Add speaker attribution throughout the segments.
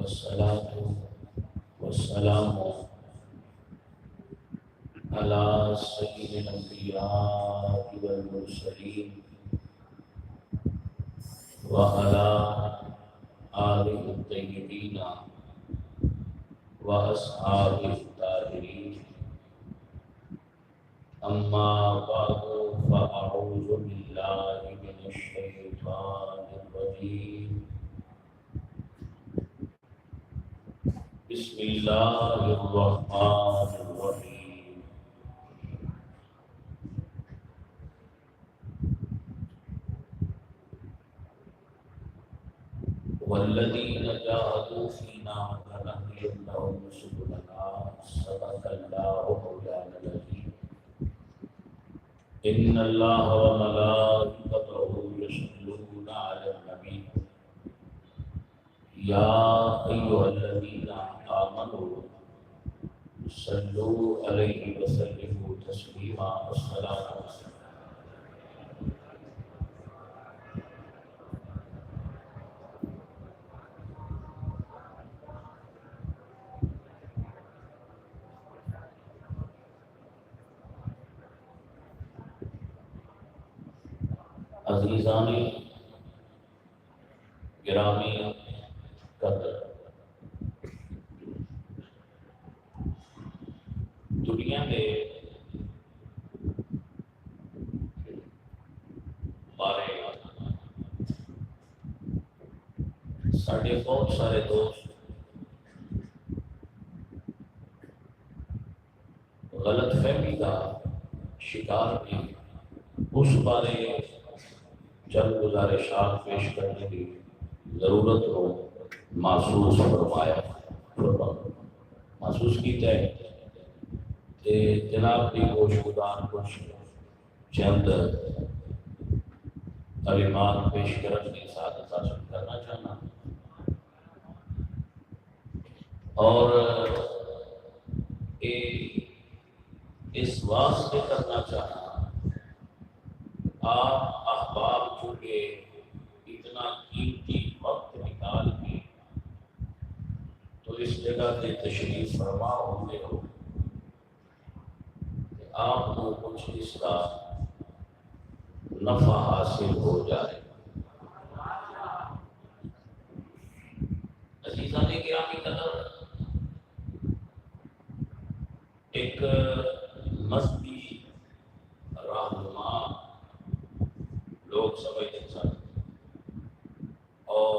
Speaker 1: والصلاة والسلام على سيد الأنبياء والمرسلين وعلى آله الطيبين وأصحابه الطاهرين. أما بعد فأعوذ بالله من الشيطان الرجيم. بسم الله الرحمن الرحيم. والذين جاهدوا فينا لنهدينهم سبلنا صدق الله مولانا العظيم. إن الله وملائكته يصلون على النبي يا أيها الذين آمنوا صلوا عليه وسلموا تسليما. الصلاة عزیزان گرامی قدر، دنیا کے بارے ساڑھے بہت سارے دوست غلط فہمی کا شکار ہیں. اس بارے چند گزارشات پیش کرنے کی ضرورت ہو محسوس کیتا ہے کہ جناب کی گوش گدان کچھ چند کلمات پیش کرنے کی سعادت حاصل کرنا چاہنا اور اس واسطے کرنا چاہنا. آپ احباب چونکہ اتنا قیمتی وقت نکال کے تو اس جگہ پہ تشریف فرما ہوتے ہو کہ آپ کو کچھ اس کا نفع حاصل ہو جائے. عزیزان گرامی قدر، ایک مذہبی رہنما لوگ سمجھتے سن اور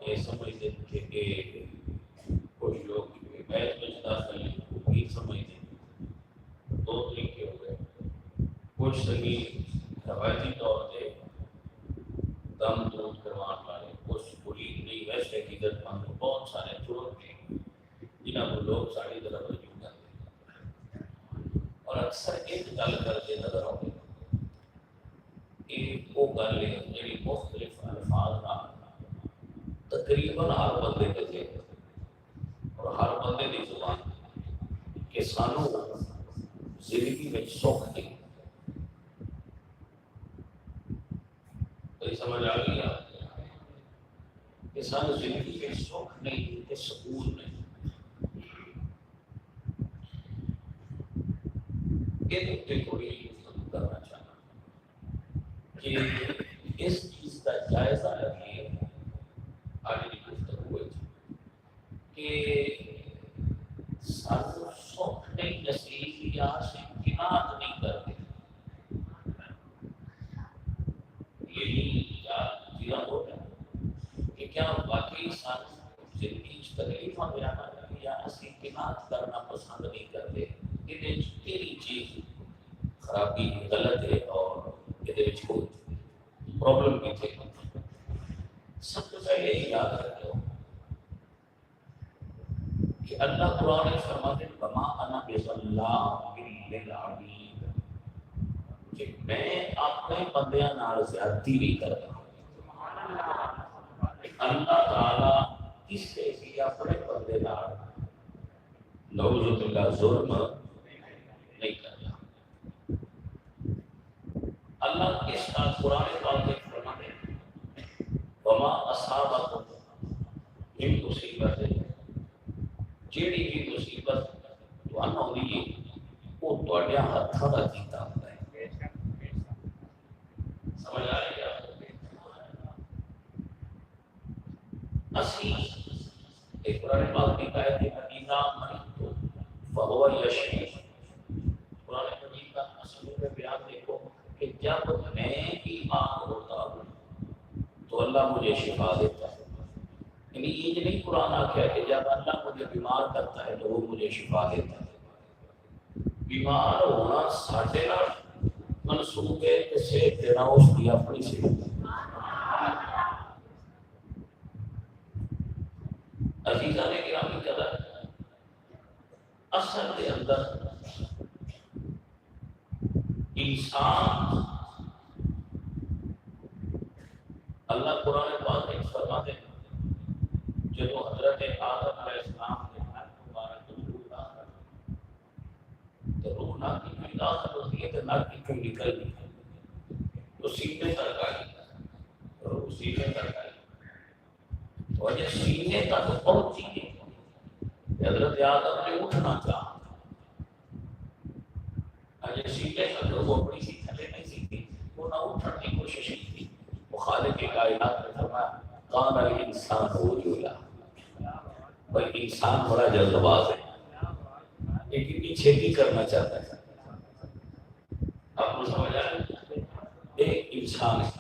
Speaker 1: یہ سمجھتے تھے کہ کچھ لوگ بیت بچتا صحیح مفید سمجھتے. دو طریقے ہو گئے. کچھ صحیح روایتی طور پہ دم دود کروان والے، کچھ مرید نہیں ویسے حقیقت مند بہت سارے طرق ہیں جنہوں کو لوگ ساری طرف رجوع کرتے ہیں اور اکثر ایک گل کرتے نظر آتے ہیں. وہ گل ہے جی مختلف الفاظ نہ تقریباً ہر بندے کے ذہن اور ہر بندے کی زبان کہ سانو زندگی میں سکھ نہیں. کوئی سمجھ آ گئی آپ کہ سانو زندگی میں سکھ نہیں کہ سکون نہیں. یہ نقطے تھوڑی گفتگو کرنا چاہنا کہ اس چیز کا جائزہ لگے آگے کی گفتگو ہوئی کہ سانو سکھ نہیں نصیب یا سے کنات نہیں کرتے. یہی چیزاں ہو رہا کہ کیا واقعی سانو زندگی تکلیف یا اسی کنات کرنا پسند نہیں کرتے. یہ تیری چیز خرابی غلط ہے اور یہ کوئی پرابلم بھی تھے. سب سے پہلے یہ یاد رکھو کہ اللہ قرآن میں فرماتے ہیں وما انا بظلام للعبید کہ میں اپنے بندیاں نال زیادتی نہیں کرتا. اللہ تعالیٰ اس سے بھی اپنے بندے نال نعوذ باللہ ظلم نہیں کرتا. اللہ کے ساتھ قرآن پاک میں فرماتے ہیں وما اصابکم من مصیبت جیڑی بھی مصیبت تمہیں آئی ہے وہ تواڈے ہاتھوں کا کیتا ہوندا ہے. سمجھ آ رہی ہے؟ اسی ایک قرآن پاک کی آیت ہے اذا مرضت فهو یشفی. قرآن مجید کا اصول بیان دیکھو کہ جب میں بیمار ہوتا ہوں تو اللہ مجھے شفا دیتا ہے. یعنی یہ نہیں قرآن آخیا کہ جب اللہ مجھے بیمار کرتا ہے تو وہ مجھے شفا دیتا ہے. بیمار ہونا ساڈے نال منسوب ہے کہ صحت دینا اس کی اپنی صحت. عزیزاں نے گرامی قدر اصل کے اندر انسان اللہ قرآن پاک میں فرماتے ہیں جب حضرت آدم علیہ السلام کے ناک مبارک کو روح داخل تو روح ناک کی کوئی داخل ہوتی ہے تو ناک کی کوئی نکلتی ہے تو سینے تک آئی روح سینے تک آئی اور جب سینے تک پہنچی ہے حضرت آدم نے اٹھنا چاہا اگر سینے تک وہ اپنی سی تھلے نہیں سیکھی وہ نہ اٹھنے کی کوشش کی تھی. خالق کائنات نے فرمایا کان الانسان رجولا. بھائی انسان بڑا جلد باز ہے لیکن پیچھے بھی کرنا چاہتا ہے. آپ کو سمجھ آئے ایک انسان ہے.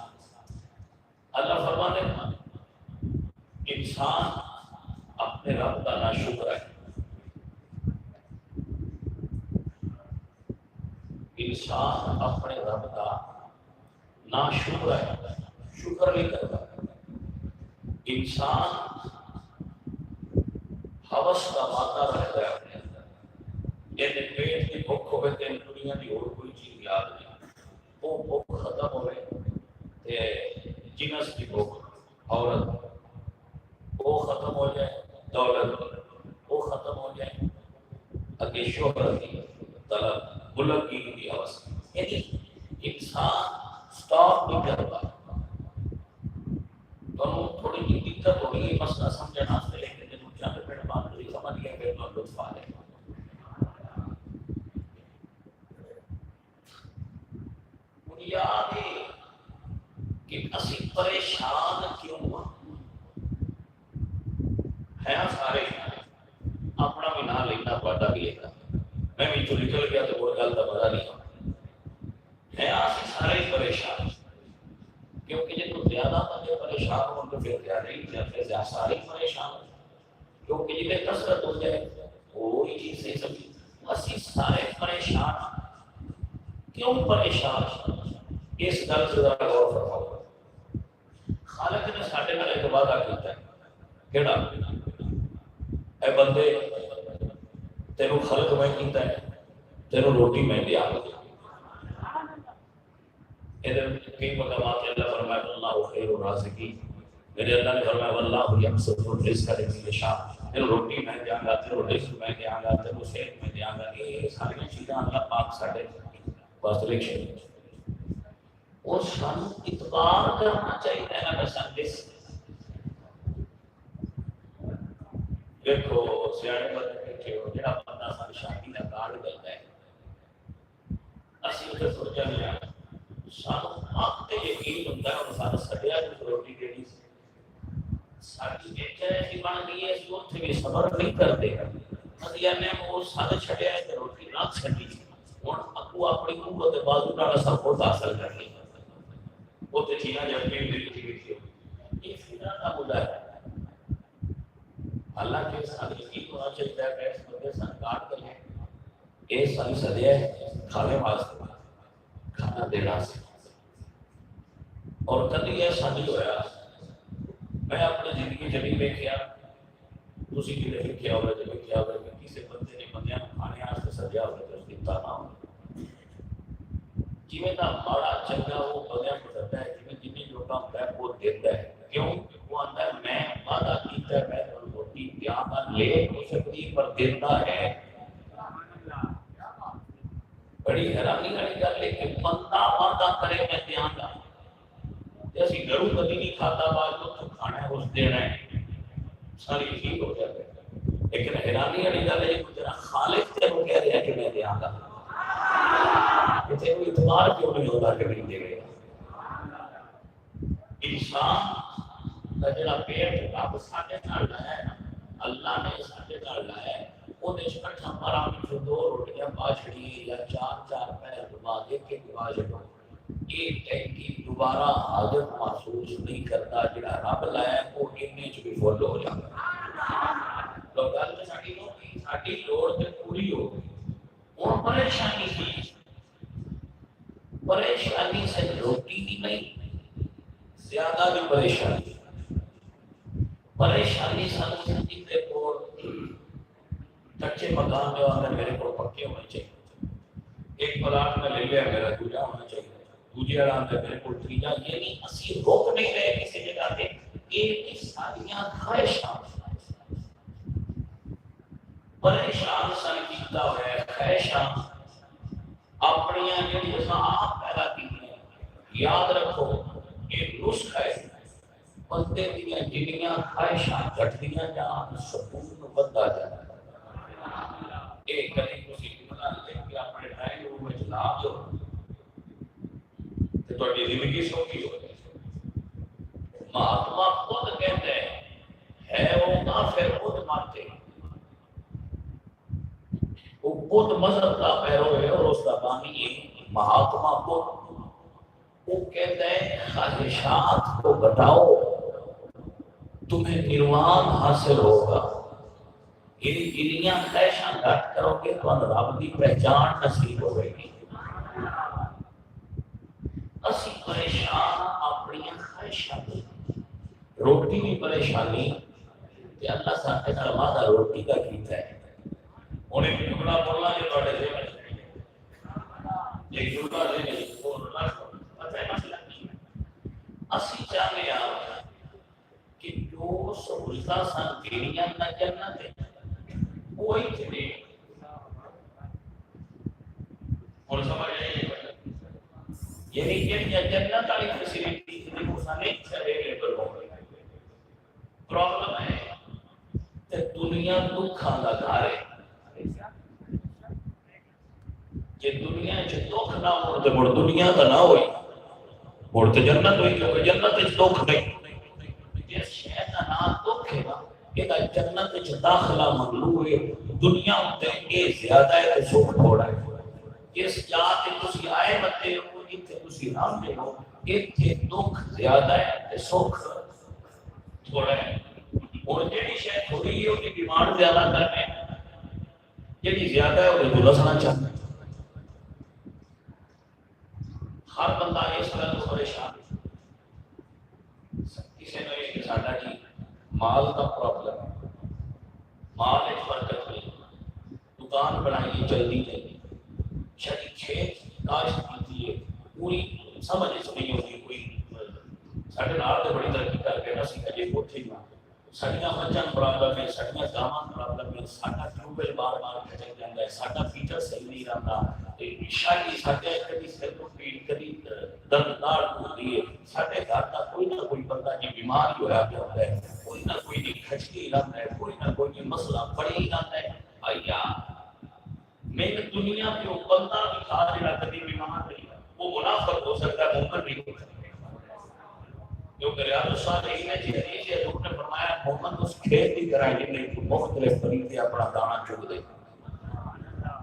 Speaker 1: اللہ فرمانے انسان اپنے رب کا ناشکر ہے. انسان اپنے رب کا ناشکر ہے شکر نہیں کرتا. انسان ہوس کا مادہ رہتا ہے اپنے اندر. یہ پیٹ کی بھوک ہوئے تین دنیا کی اور کوئی چیز یاد نہیں. وہ بھوک ختم ہوئے تے جنس کی بھوک عورت وہ ختم ہو جائے دولت وہ ختم ہو جائے اگے شہرت کی طلب ملک کی ہوس. یعنی انسان سٹاپ نہیں کرتا. تھوڑی جی دقت ہو گئی مسئلہ سمجھنا سے لے کے جب چند پھر بات ہوئی سمجھ گیا کہ لطف آ رہے. بنیاد کہ اسی پریشان کیوں ہوا ہے سارے اپنا بھی نہ لینا پڑتا بھی ہے. میں بھی تو نکل گیا تو وہ گل کا مزہ نہیں ہے. سارے پریشان کیونکہ جب زیادہ بندے پریشان ہو تو پھر زیادہ ہی سارے پریشان ہو کیونکہ جب کثرت ہو جائے وہی چیز نہیں سمجھی. اسی سارے پریشان کیوں پریشان اس گل سے ذرا غور فرماؤ. خالق نے ساڈے نال ایک وعدہ کیتا ہے کیڑا اے بندے تینوں خلق میں کیتا ہے تینوں روٹی میں دیا. کئی مقامات اللہ فرمایا اللہ خیر الرازقین. میرے اللہ نے فرمایا واللہ یبسط الرزق لمن یشاء. تینوں روٹی میں دیاں گا تینوں رزق میں دیاں گا تینوں صحت میں دیاں گا. یہ ساری چیزاں اللہ پاک ساڈے واسطے لکھی ہیں اور سانوں اعتبار کرنا چاہیے ہے نا. سندس دیکھو سیاڑے بندے بیٹھے ہو جڑا بندہ ساری شادی کا کارڈ کرتا ہے اسی ادھر سوچا گیا سانوں آپ تے یقین ہوتا ہے اور سارا سڑیا جو روٹی دینی ساری نیچر ایسی بن گئی ہے اس کو بھی صبر نہیں کرتے. مدیا نے وہ سارا چھڑیا ہے روٹی رات چھڑی ہوں اپو اپنی قوت بازو نال سب کچھ حاصل کر لی. وہ تے چینا جڑی ہوئی تھی یہ فطرت کا مدعا ہے. حالانکہ سارے یقین ہونا چاہیے کہ اس بندے سن کاٹ کر لیں یہ ساری سدیا ہے کھانے واسطے کھانا دینا سے. اور کدی ایسا نہیں ہوا میں اپنی زندگی جبھی دیکھا تھی بھی دیکھا ہوگا جب دیکھا ہوگا کہ کسی بندے نے بندیاں کھانے واسطے سجا ہوگا تو دیتا نہ ہو جی کا ماڑا چنگا وہ بندیاں کو دیتا ہے جی جن لوگوں کا وہ دیتا ہے. کیوں وہ آتا ہے میں وعدہ کیتا ہے میں روٹی دیا گا لے ہو سکتی پر دیتا ہے. بڑی حیرانی والی گل ہے کہ بندہ وعدہ کرے میں دیا گا اسی گھروں کبھی نہیں کھاتا بعد تو کھانا ہے اس دینا ہے ساری ٹھیک ہو جاتا ہے. لیکن حیرانی والی گل ہے کہ تیرا خالق تینوں کہہ رہا ہے کہ میں دیاں گا، کہ تینوں اعتبار کیوں نہیں ہوتا کہ نہیں دے گا؟ انسان کا جڑا پیٹ رب ساڈے نال لایا ہے، اللہ نے ساڈے نال لایا ہے، اودے وچ کٹھا مارا وچ دو روٹیاں پا چھڑی یا چار چار پیر دبا کے ایک دبا چھڑو، ایک ٹینکی دوبارہ حاجت محسوس نہیں کرتا، جڑا رب لایا ہے وہ اننے چ بھی فل ہو جاتا ہے۔ تو گل تے ساڈی لوڑ تے پوری ہو گئی، ہن پریشانی سی، پریشانی سے روٹی کی نہیں، زیادہ بھی پریشانی، پریشانی سن جیتے کو کچے مکان جو آتے میرے کو پکے ہونے چاہیے، ایک پلاٹ میں لے لیا میرا دوجا ہونا چاہیے، دوجے والا آتے میرے کو تیجا، یعنی اسی روک نہیں رہے کسی جگہ پہ، یہ ساریاں خواہشات پریشان سن کیتا ہوا ہے، خواہشاں اپنی جڑی اساں آپ پیدا کی ہیں۔ یاد رکھو یہ نسخہ ہے، بندے دیاں جنیاں خواہشاں گھٹدیاں جان سکون بندا جاتا ہے۔ ایک کدی تسی جملہ لکھ کے اپنے ڈرائنگ روم وچ لا دو تے تہاڈی زندگی سوکھی ہو جائے۔ مہاتما خود کہتے ہے وہ کافر خود مارتے، وہ بدھ مذہب کا پیرو ہے اور اس کا بانی ہے مہاتما بدھ۔ وہ کہتے ہیں خواہشات کو بتاؤ تمہیں نروان حاصل ہوگا، انیاں خواہشاں گھٹ کرو گے تو رب کی پہچان نصیب ہوئے گی۔ اسی پریشان اپنی خواہشاں، روٹی بھی پریشانی کہ اللہ ساڈے نال وعدہ روٹی کا کیتا ہے۔ ہن ایک جملہ بولنا جو تہاڈے ذہن وچ ایک جملہ ذہن وچ بولنا پتہ ہے مسئلہ کی اسی چاہتے ہیں کہ جو سہولتاں سن دنیا نہ جنت ہے وہی تھے۔ ہن سمجھ آئی یعنی یہ جنت والی فیسلٹی تھی وہ سارے اویلیبل ہو گئی۔ پرابلم ہے کہ دنیا دکھاں دا گھر ہے، کہ دنیا چ دکھ نہ ہو تو مڑ دنیا تو نہ ہوئی، مڑ تو جنت ہوئی، کیونکہ جنت چ دکھ نہیں۔ جس شے دا نام دکھ ہے نا یہ جنت چ داخلہ مطلوب ہے، دنیا تے یہ زیادہ ہے تے سکھ تھوڑا ہے۔ جس جا تے تسی آئے بتے ہو جتھے تسی رہندے ہو ایتھے دکھ زیادہ ہے تے سکھ تھوڑا ہے۔ اور جیڑی شے تھوڑی ہے اس کی ڈیمانڈ زیادہ کرنے، جیڑی زیادہ ہے وہ تو دسنا چاہتے ہیں۔ ہر بندہ اس طرح تو پریشان ہے، کسی نے یہ کہ ساڈا جی مال کا پرابلم ہے، مال ایک برکت نہیں، دکان بنائی چلتی نہیں، شری کھیت کاشت کی ہے پوری سمجھ نہیں ہوتی، کوئی ساڈے نال تے بڑی ترقی کر کے نہ سکھا جی اوتھے ہی ساڈیاں مجھاں پرابلم ہے، ساڈیاں گاواں پرابلم ہے، ساڈا ٹیوبویل بار بار کھٹک جاندا ہے، ساڈا فیچر صحیح نہیں رہندا، شادی ساڈے کبھی سر کو پیڑ کبھی درد نال ہوتی ہے، ساڈے گھر کا کوئی نہ کوئی بندہ جی بیمار ہی ہویا پیا ہوتا ہے، کوئی نہ کوئی جی کھچکی رہتا ہے، کوئی نہ کوئی مسئلہ پڑی ہی رہتا ہے۔ آیا میں دنیا کے بندہ بھی کھا جڑا کبھی بیمار نہیں وہ منافق ہو سکتا ہے، مومن نہیں ہو سکتا۔ کیونکہ ریاض الصالحین نے جی حدیث ہے حضور نے فرمایا مومن اس کھیت کی طرح جن نے مختلف طریقے اپنا دانا چگ دے،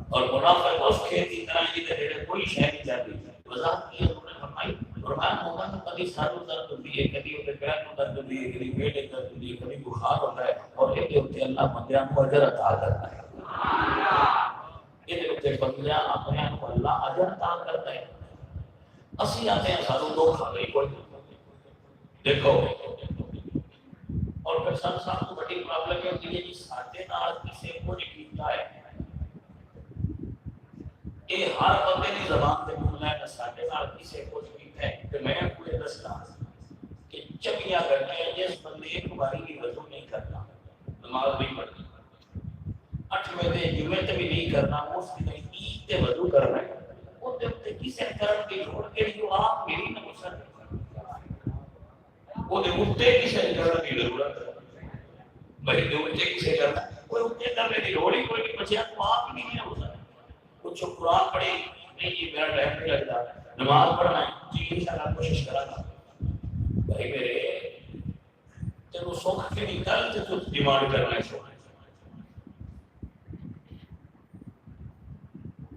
Speaker 1: اور منافق اس کھیت کی طرح جن نے کوئی شے نہیں چاہتی۔ وضاحت کی حضور نے فرمائی، فرمایا مومن کبھی سر درد ہوتی ہے، کبھی اسے پیر میں درد ہوتی ہے، کبھی پیٹ میں درد ہوتی ہے، کبھی بخار ہوتا ہے، اور یہ ہوتے اللہ بندیاں کو اجر عطا کرتا ہے۔ یہ ہوتے بندیاں اپنے کو اللہ اجر عطا کرتا ہے۔ اسی آتے ہیں ساروں دو کھا گئی کوئی دیکھو، اور پھر سب کو بڑی پرابلم یہ ہوتی ہے جی ساڈے نال کسے کچھ کیتا ہے، یہ ہر بندے کی زبان تے بولنا ہے کہ ساڈے نال کسے کچھ کیتا ہے، کہ میں کوئی دسنا کہ چنگیاں کرنا ہے جس بندے ایک باری بھی وضو نہیں کرنا، نماز نہیں پڑھنی، 8ویں دن جمعے تے بھی نہیں کرنا، اس دن عید تے وضو کرنا ہے، وہ تے کسے کرن کی چھوڑ کے جو آپ میری نہ مسل وہ دے اٹھتے کسے کرنے کی ضرورت ہے، بھائی دے اٹھتے کسے کرنا کوئی اٹھے کرنے کی لوڑ ہی کوئی نہیں، بچے تو آپ ہی نہیں ہو سکتا. کچھ قرآن پڑھے نہیں جی میرا ٹائم نہیں لگتا، نماز پڑھنا ہے جی انشاءاللہ کوشش کرا گا. بھائی میرے تینوں سوکھ کے نکل تو ڈیمانڈ کرنا ہے سوکھ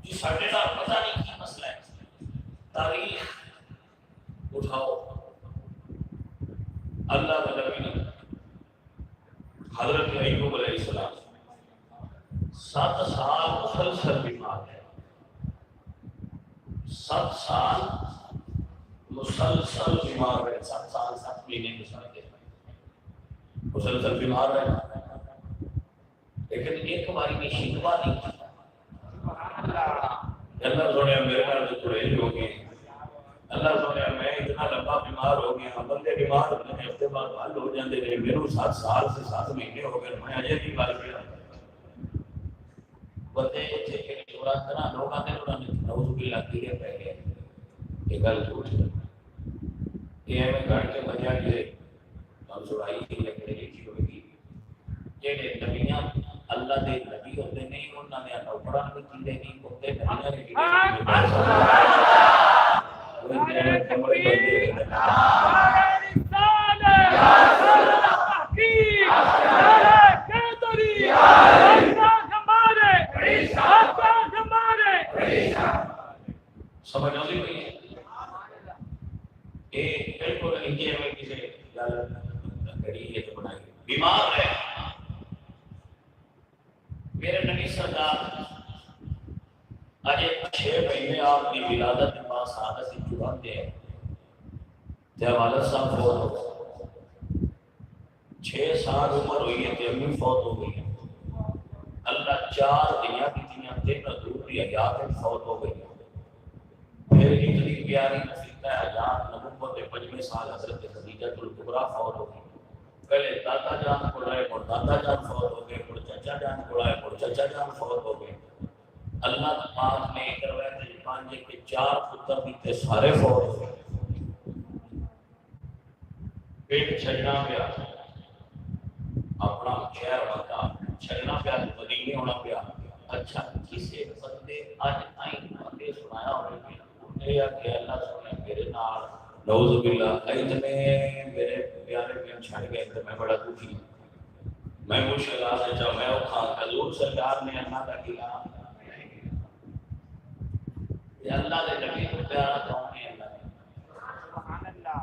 Speaker 1: جی ساڑھے نال پتہ نہیں کی مسئلہ ہے. تاریخ اٹھاؤ، اللہ کا نبی حضرت ایوب علیہ السلام 7 سال مسلسل بیمار ہے، 7 سال مسلسل بیمار ہے، 7 سال 7 مہینے مسلسل بیمار ہے. لیکن ایک باری بھی شکوا نہیں کیا. اللہ سونے میرے نال تو تھوڑے ہی ہو گئے، اللہ سونے میں اتنا لمبا بیمار ہو گیا، بندے بیمار ہوتے ہیں ہفتے بعد حل ہو جاتے رہے، میرے 7 سال سے 7 مہینے ہو گئے، میں اجے بھی بات کیا بندے تھے کہ تھوڑا طرح لوگ آتے انہوں نے نعوذ باللہ کیے پہ گئے. یہ گل جھوٹ ہے، یہ میں گھر کے بجا کے ہم سڑائی کی لکڑی لکھی ہوئی گی جہے نبیاں اللہ دے نبی ہوتے نہیں انہوں نے نوکراں بھی کیڑے نہیں ہوتے نبیاں نے کیڑے سمجھ آتی ہوئی ہے. یہ بالکل انجے میں کسی گل گھڑی ہے تو بنائی بیمار ہے. میرے نبی سرکار اجے 6 مہینے آپ کی ولادت کے پاس آگے سے جوان دے تے والد صاحب فوت ہو گئے. 6 سال عمر ہوئی ہے تے امی فوت ہو گئی ہے. اللہ 4 دنیا کی 3 دور دی حیات فوت ہو گئی. پھر اتنی پیاری نصیحت حیات نبوت کے 5ویں سال حضرت خدیجہ الکبریٰ فوت ہو گئی. پہلے دادا جان کو لائے اور دادا جان فوت ہو گئے، اور چچا جان کو لائے اور چچا جان فوت ہو گئے. اللہ پاک نے کروائے تھے 5 کے 4 پتر بھی تھے سارے فوت ہو گئے. پیٹ چھڑنا پیا اپنا شہر مکہ چھڑنا پیا مدینے ہونا پیا. اچھا کسی بندے اج تائیں بندے سنایا ہونے یا کہ اللہ سنے میرے نال نعوذ باللہ اتنے میرے پیارے بہن چھڑ گئے تو میں بڑا دکھی. میں مشکلات سے جب میں اٹھا حضور سرکار نے اللہ کا کیا یہ اللہ کے نبی کو پیارا کون ہے. اللہ سبحان اللہ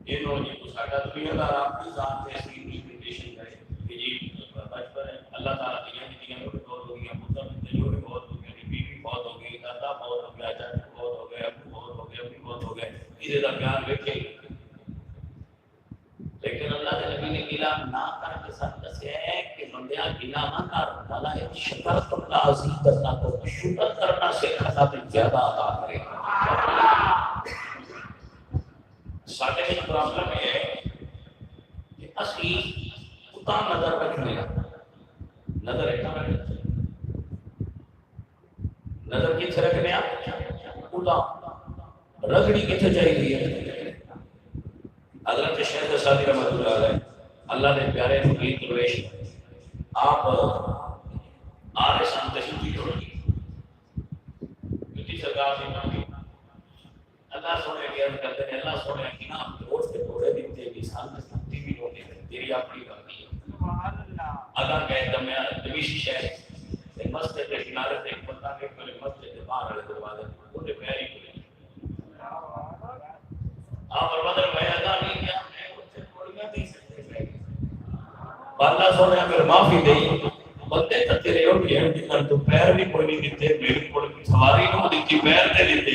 Speaker 1: انہوں نے کو ساڈا دنیا کا آپ کی ذات میں ایسی انویٹیشن کرے کہ جی بچپن اللہ تعالیٰ دنیا کی دنیا میں بہت ہو گیا، پتر جو بھی بہت ہو گیا، بیوی بہت ہو گئی، دادا بہت ہو گیا، چاچا بہت ہو گئے، ابو بہت ہو گئے، امی بہت ہو گئے. یہ دا پیار دیکھے لیکن اللہ کے نبی نے گلا نہ کر کے ساتھ دسیا ہے کہ بندیا گلا نہ کر والا ہے شکر کرنا عظیم کرنا تو شکر کرنا سے کھانا تو زیادہ عطا کرے. سارے میں پرابلم یہ ہے کہ اسی اتا نظر رکھنے نظر ایک نظر کتنے رکھنے اتا رگڑی کتنے چاہیے. حضرت شیخ سعدی رحمۃ اللہ علیہ اللہ نے پیارے فرید درویش آپ آرے سان تشریف ہوگی کسی سرکار سے مانگی اللہ سونے کی عرض کرتے ہیں اللہ سونے کی نام دوست کے تھوڑے دن تھے کہ سال میں سنتی بھی ہوتے ہیں تیری اپنی کرتی ہے. اگر کہ دمیشی شہر سے مسجد کے کنارے سے ایک بندہ کے پہلے مسجد کے باہر والے دروازے انہیں پیاری کھلے آپ بدر میں ادا نہیں کیا اللہ سونے اگر معافی دئی بندے تے تیرے اور گھر کی کر تو پیر بھی کوئی نہیں دیتے میری کوئی سواری نہ دیتی پیر تے دیتے.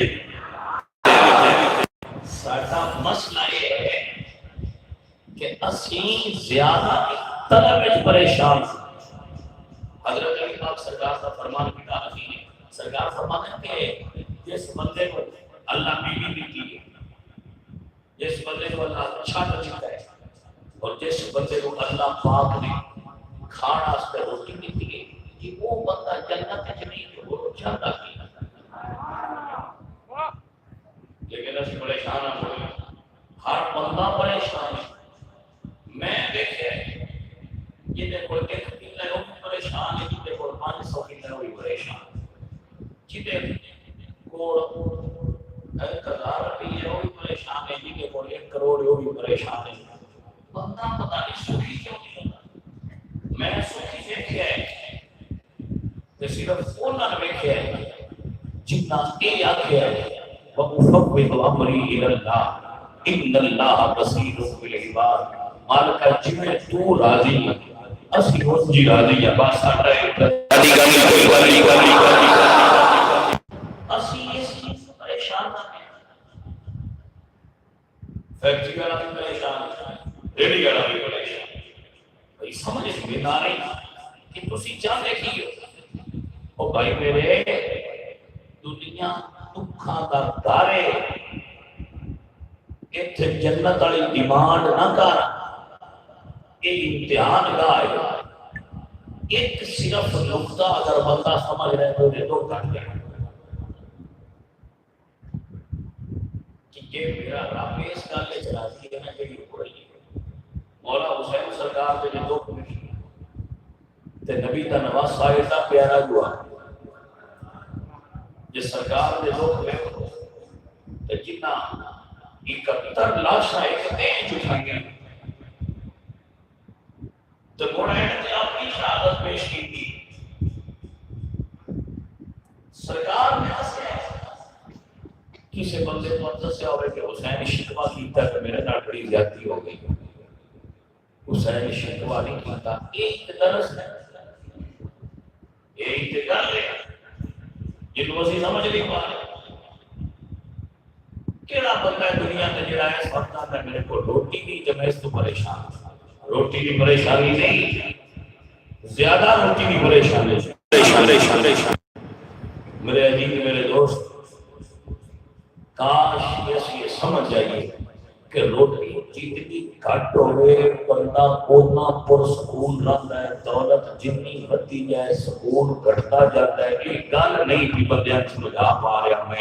Speaker 1: ساڈا مسئلہ یہ ہے کہ اسی زیادہ طلب وچ پریشان. حضرت علی پاک سرکار کا فرمان کیا ہے سرکار فرماتے ہیں کہ جس بندے کو اللہ بیوی دیتی ہے، جس بندے کو اللہ اچھا دیتا ہے اور جس بندے کو اللہ پاک نے کھانا واسطے روٹی دیتی ہے کہ وہ بندہ جنت وچ نہیں تو وہ جاتا ہے. لیکن اس پریشان ہو ہر بندہ پریشان ہے. میں دیکھے جنہیں کوئی ایک دن پریشان ہے بندہ پتہ نہیں سکھی کیوں نہیں ہوتا میں سکھی دیکھے ہے کہ صرف انہوں نے دیکھے ہے جتنا یہ آکھے ہے وَأُفَوِّضُ أَمْرِي إِلَى اللَّهِ إِنَّ اللَّهَ بَصِيرٌ بِالْعِبَادِ مالکہ جویں تو راضی اسی ہوں جی راضی ہے بس ساڈا ایک گلی اسی اس چیز سے پریشان ہیں فیکٹری والا بھی پریشان ریڈی والا بھی پریشان بھائی سمجھ میں نہ رہی کہ تسی چاہتے کی ہو او بھائی میرے دنیا دکھاں دا دارے ایتھے جنت والی ڈیمانڈ نہ کر یہ امتحان گاہ ایک صرف نقطہ اگر بندہ سمجھ رہے تو یہ دو کٹ جائے کہ یہ میرا رب اس گل وچ راضی ہے نا کہ ہو رہی ہے مولا حسین سرکار دے جو دکھ ملی تے نبی دا نواز صاحب دا پیارا ہوا جس سرکار دے دکھ لے تے جتنا 71 لاشاں ایک تیج اٹھائیں تو قرآن نے اپنی شہادت پیش کی تھی سرکار نے کسی بندے کو اندر سے ہوئے کہ حسین شکوہ کیتا کہ میرے نال بڑی زیادتی ہو گئی حسین شکوہ نہیں کیتا ایک درس ہے ایک کر لے جنہوں اسی سمجھ نہیں پا رہے کیڑا بندہ دنیا میں جڑا ہے سمجھتا ہے میرے کو روٹی نہیں تو میں اس تو پریشان روٹی کی پریشانی نہیں زیادہ روٹی کی پریشانی میرے عزیز میرے دوست کاش یہ سمجھ جائیے کہ روٹی جتنی گھٹ ہوئے بندہ اتنا پرسکون رہتا ہے دولت جتنی بڑھتی جائے سکون گھٹتا جاتا ہے یہ گل نہیں بھی بندیاں سمجھا پا رہا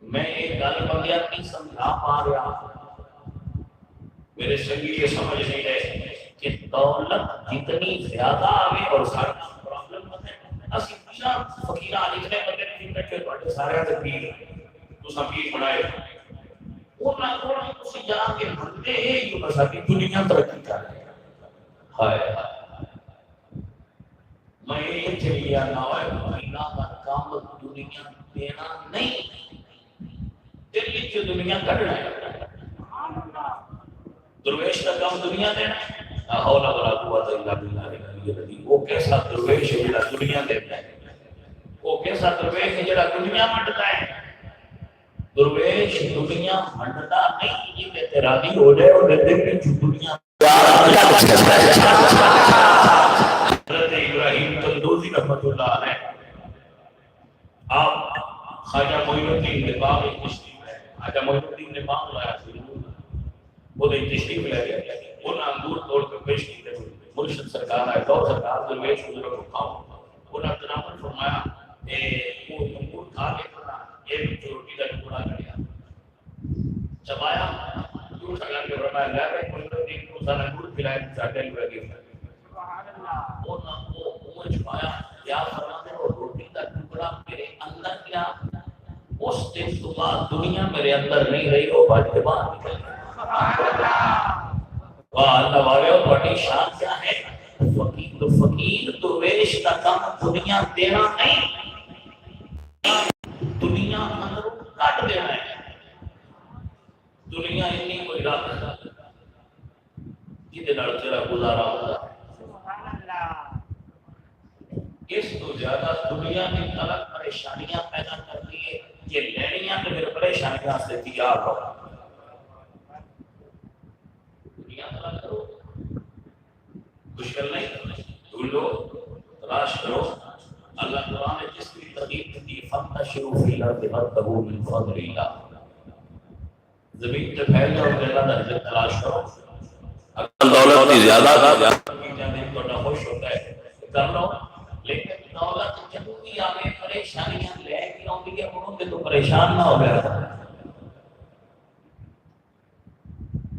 Speaker 1: میں یہ گل بندیاں نہیں سمجھا پا رہا میرے سنگی یہ سمجھ نہیں رہے کہ دولت جتنی زیادہ آئے اور سارا پرابلم ہے اسی پوچھا فقیرہ لکھنے بندے نہیں بیٹھے بڑے سارے آتے پیر تو سب پیر بنائے انہاں کو اسی جا کے بندے یہ مساقی دنیا ترقی کر رہے ہیں ہائے میں یہ چلیا نہ ہوئے مہینہ کا کام دنیا دینا نہیں دلی جو دنیا کٹنا ہے درویش کا کام دنیا دینا لا حول ولا قوت الا باللہ العلی العظیم وہ کیسا درویش ہے جڑا دنیا دیتا ہے وہ کیسا درویش ہے جڑا دنیا منڈتا ہے درویش دنیا منڈتا نہیں یہ تے راضی ہو جائے اور دل میں دنیا حضرت ابراہیم تندوزی رحمۃ اللہ علیہ آپ خواجہ معین الدین نے باغ تشریف ہے خواجہ معین الدین نے باغ لایا تھی وہ تشریف لے گیا انہاں انگور توڑ کے پیش کیتے مرشد سرکار آئے تو سرکار درویش حضور کو کھاؤ انہاں تناول فرمایا کہ وہ انگور کھا کے یہ بھی روٹی کا ٹکڑا کھڑیا چبایا دور سے لگ کے فرمایا لے گئے معین الدین کو سارا انگور کھلائے چاٹے ہوئے گئے سبحان اللہ انہاں کو منہ چھپایا یا فرماتے وہ روٹی کا ٹکڑا میرے اندر کیا اس دن تو بعد دنیا میرے اندر نہیں رہی وہ بات کے بعد نکل واہ اللہ والے بڑی شان کیا ہے فقیر درویش کا کام دنیا دینا نہیں دنیا اندر کٹ دینا ہے دنیا اتنی کوئی رکھ جہدے نال تیرا گزارا ہوتا اس تو زیادہ دنیا کی طلب پریشانیاں پیدا کرتی ہے یہ لینیاں تو پھر پریشانیاں سے تیار ہو دنیا طلب کرو مشکل نہیں ڈھونڈو تلاش کرو اللہ قرآن نے جس کی ترغیب دی فانتشروا فی الارض وابتغوا من فضل اللہ زمین پہ پھیل جاؤ اللہ کا رزق تلاش کرو اگر دولت کی زیادہ تو خوش ہوتا ہے کر لو لیکن دولت جب بھی آگے پریشانیاں لے کے آؤں گی انہوں کے تو پریشان نہ ہو گیا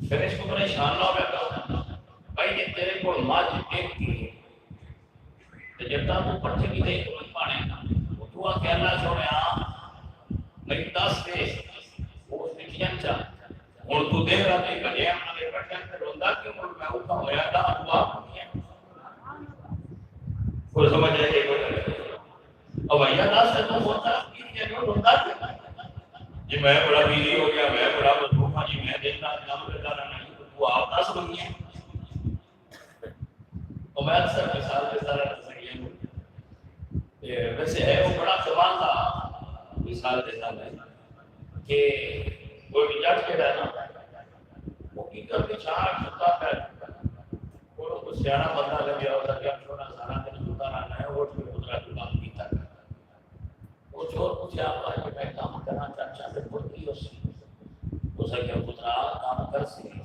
Speaker 1: پھر اس کو پریشان نہ ہو گیا بھائی یہ تیرے کو ماج ایک کی ہے تو جب تک وہ پڑھتے کی دے تو پانے وہ دعا کہ اللہ چھوڑے میری دس دے وہ اس نے کیا چاہ ہوں تو دیکھ رہا تھا کلیا والے بچے روا کیوں میں اوکھا ہوا تھا دعا کوئی سمجھ رہے اب بھیا دس تو ہوتا روا جی میں بڑا بزی ہو گیا میں بڑا مصروف ہاں جی میں دیکھنا کام کرتا رہنا وہ آپ دس بنی ہے اور میں اکثر مثال دیتا رہتا ویسے ہے وہ بڑا سوال تھا مثال دیتا میں کہ کوئی جج کے رہنا وہ کی کر کے چار ستا ہے وہ سیاح بندہ لگ گیا ہوتا کہ چھوٹا سارا دن ستا رہنا ہے وہ گزرا کے کام کیتا ہے وہ چور پوچھے آپ کہ میں کام کرنا چاہتا ہے پھر کی ہو سکے گزرا کام کر سکے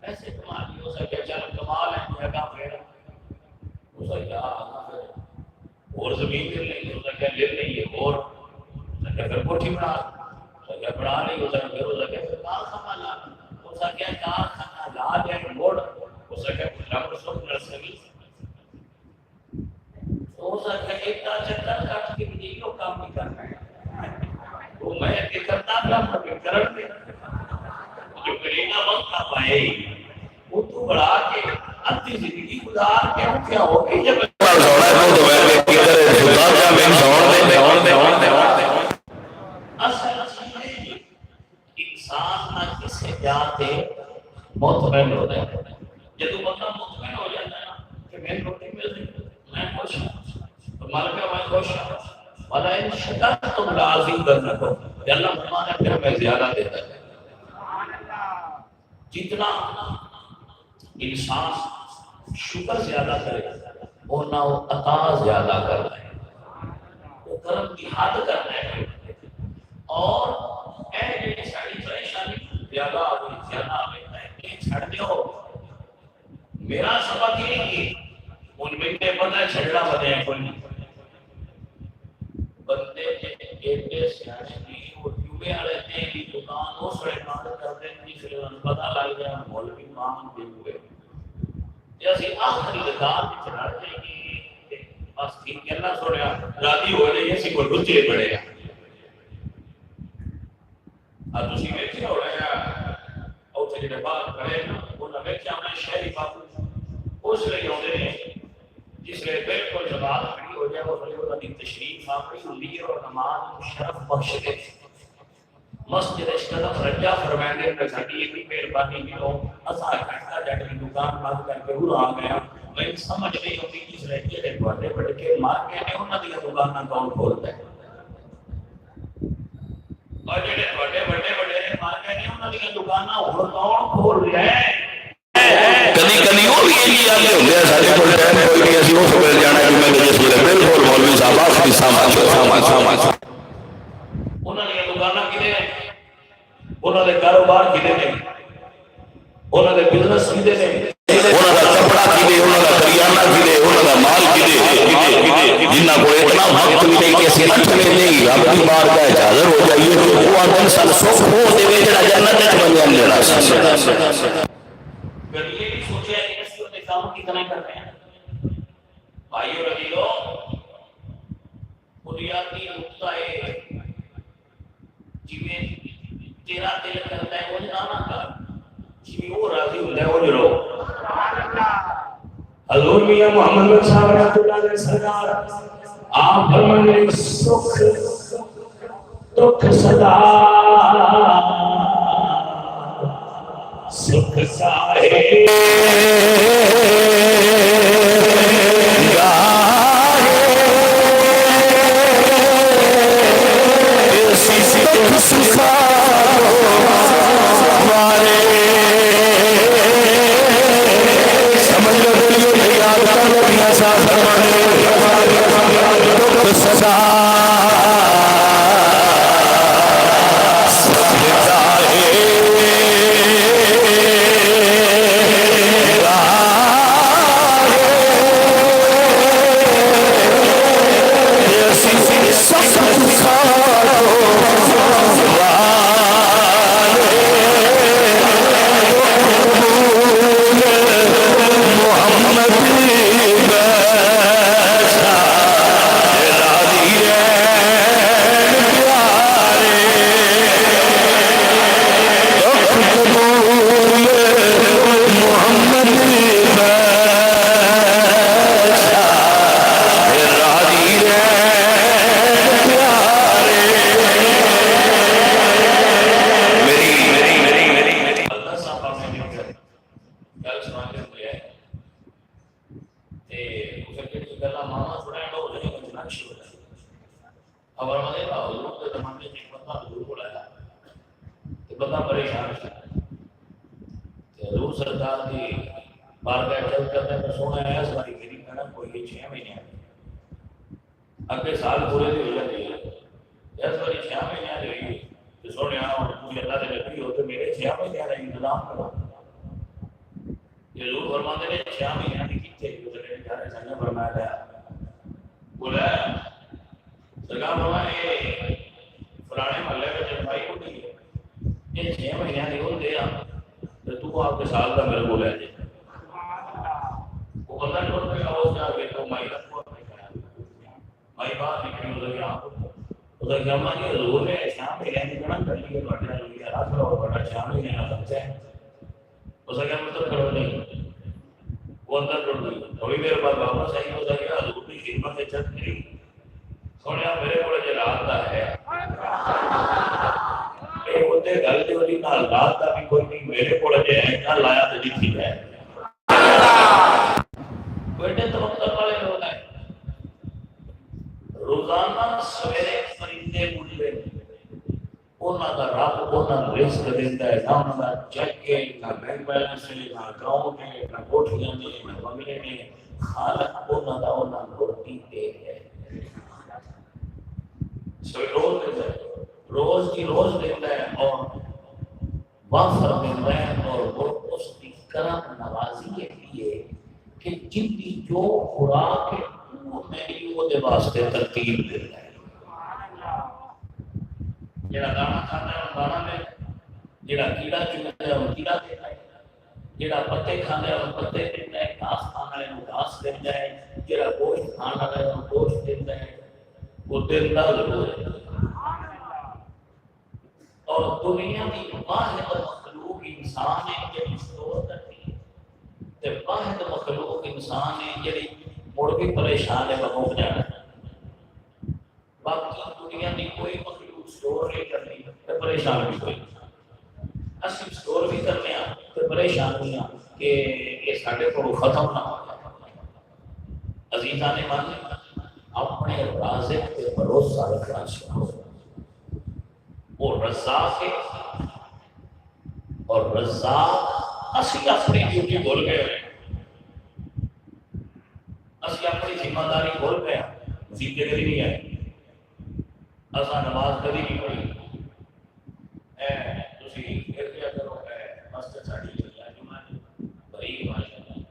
Speaker 1: ایسے کمال ہی ہو سکے چل کمال ہے جگہ پھر ہو سکے اور زمین لے لیں ہو سکے لے لیں اور اگر کوٹھی بنا سکے بنا نہیں ہو سکے ہو سکے پھر کار خانہ ہو سکے کار خانہ لا دیں موڑ ہو سکے ربڑ سوک نرسری ہو سکے ایک کا چکر کٹ کے بھی یہ کام نہیں کرنا ہے تو میں کہ کرتا کام کرن دے جو کرینا وقت نہ پائے وہ تو بڑھا کے اتی زندگی گزار کے کیا ہو گئی جب انسان نہ کسی جاتے مطمئن ہو جائے جب تو بندہ مطمئن ہو جاتا ہے کہ میں روٹی مل رہی میں خوش ہوں تو مالکہ میں خوش ہوں والا ان شکرتم لازم کرنا کو کہ اللہ ہمارا پھر میں زیادہ دیتا ہے جتنا انسان شکر زیادہ کرے اور نہ وہ عطا زیادہ کرتا ہے وہ کرم کی حد کرتا ہے اور اے ساری پریشانی زیادہ آگئی زیادہ آگئی ہے چھڑ دیو میرا سبق یہ کہ ان میں نے پتہ چھڑنا بنے ہیں کوئی بندے ایڈے سیانے کی وہ کیوبے آ رہتے ہیں کہ دکان وہ سڑے کار کرتے ہیں تیسرے ان پتہ لگ گیا مولوی مانگ دے ہوئے جیسے آخری دکان کی چڑھا جائے گی بس ٹھیک ہے اللہ سوڑیا راضی ہو جائے اسی کو لچے پڑے گا اب تسی ویکھے ہو رہا ہے اوتھے جڑے بات کرے نا انہاں ویکھیا میں شہری بابو اس لیے ہوندے ہیں جس لیے بالکل جماعت کھڑی ہو جائے وہ انہاں دی تشریف آپری ہوندی ہے اور نماز شرف بخش دے مسجد اشتدم رجا فرمائنے میں ساڑی اتنی مہربانی کی لو اسا گھنٹہ جٹ کی دکان بند کر کے ہو آ گیا میں سمجھ نہیں ہوتی جس رہتی ہے بڑے بڑے کے مار کے انہاں دی دکاناں کون کھولتا ہے اور جڑے بڑے بڑے مار کے انہاں دی دکاناں ہن کون کھول رہا ہے کبھی کبھی وہ بھی یہ آگے ہوندے سارے کول ٹائم کوئی نہیں اسی اس ویل جانا کہ میں جس ویل بالکل مولوی صاحب آخری سامان انہاں دی دکاناں کنے انہاں دے کاروبار کنے نے انہاں دے بزنس کنے نے انہاں دا کپڑا کنے انہاں دا کریانہ کنے انہاں دا مال کنے جنہاں کو اتنا وقت ملے کہ اسی اٹھ میں نہیں اپنی بارگاہ حاضر ہو جائیے وہ آدم سال سکھ ہو دے جڑا جنت وچ بن جان دینا پھر یہ بھی سوچے کہ اس کو کام کتنا کر رہے ہیں بھائیو رضیو بنیادی نقطہ ہے جویں تیرا دل کرتا ہے وہ نہ کر جویں وہ راضی ہوتا ہے وہ رو حضور میاں محمد صاحب رحمۃ اللہ علیہ سرکار آپ فرمانے سکھ دکھ صدا سکھ ساہے سرکار کی بارگاہ چل کرنے میں سونا ہے اس باری میری کہنا کوئی 6 مہینے اگے سال پورے دی ہو جاتی ہے اس باری 6 مہینے دی ہوئی تو سونے پوری اللہ سے لگی ہو تو میرے 6 مہینے کا انتظام کرو یہ ضرور فرماتے ہیں 6 مہینے کی کتنے گزرے جانے سنگے فرمایا گیا بولا سرکار فرمایا فلانے محلے میں جنمائی ہوتی ہے یہ 6 مہینے نہیں ہوتے تو آپ کے سال کا میرے کو لے جائے وہ بندہ چھوڑ کے آواز جا کے تو مائی کا پورا نہیں کھایا مائی بات نکلی ادھر کے آپ ادھر کے اما جی حضور نے 6 مہینے کی گنا کر لی ہے بڑھنا لگی ہے رات اور بڑا 6 مہینے کا سمجھا ہے اس کا مطلب کرو نہیں وہ اندر جڑ گئی ابھی میرے پاس واپس آئی ہو جائے گا حضور کی خدمت سے چل کری سونے میرے کو جو رات کا ہے ہوتے گل جو دی نال رات دا بھی کوئی نہیں میرے کول جے ہے کل آیا تے جتھی ہے بیٹے توکل والے لوگ ہیں روزانہ سویرے فرشتے اٹھتے انہاں دا رب انہاں نوں رزق دیندا ہے نہ انہاں دا چیک ہے نہ بینک بیلنس ہے نہ اکاؤنٹ ہے نہ کوٹھیاں نے نہ بنگلے نے خالق انہاں دا انہاں نوں روٹی دے ہے روز کی روز دیتا ہے اور وافر دیتا ہے اور وہ اس کی کرم نوازی کے لیے کہ جن کی جو خوراک ہے وہ میری وہ دے واسطے ترتیب دیتا ہے جڑا دانا کھاتا ہے وہ دانا دے جڑا کیڑا چگتا ہے وہ کیڑا دیتا ہے جڑا پتے کھاتا ہے وہ پتے دیتا ہے گھاس کھانا ہے وہ گھاس دیتا ہے جڑا گوشت کھانا ہے وہ گوشت دیتا ہے وہ دیتا ضرور ہے اور دنیا کی واحد مخلوق انسان ہے جڑی اسٹور کرتی ہے تے واحد مخلوق انسان ہے جڑی مڑ بھی پریشان ہے بہت جانا باقی دنیا کی کوئی مخلوق اسٹور نہیں کرتی تے پریشان بھی کوئی اسی اسٹور بھی کرتے ہیں تے پریشان بھی ہیں کہ یہ سارے کو ختم نہ ہو جائے عزیزاں نے مانے اپنے رازق پہ بھروسہ رکھنا سکھاؤ وہ رزاق ہے اور رزاق اسی اپنی ڈیوٹی بھول گئے اسی اپنی ذمہ داری بھول گئے وظیفے کبھی نہیں آئے اساں نماز کبھی نہیں پڑھی تسی کیا کرو مسجد ساڈی اللہ جمعہ بھائی ماشاءاللہ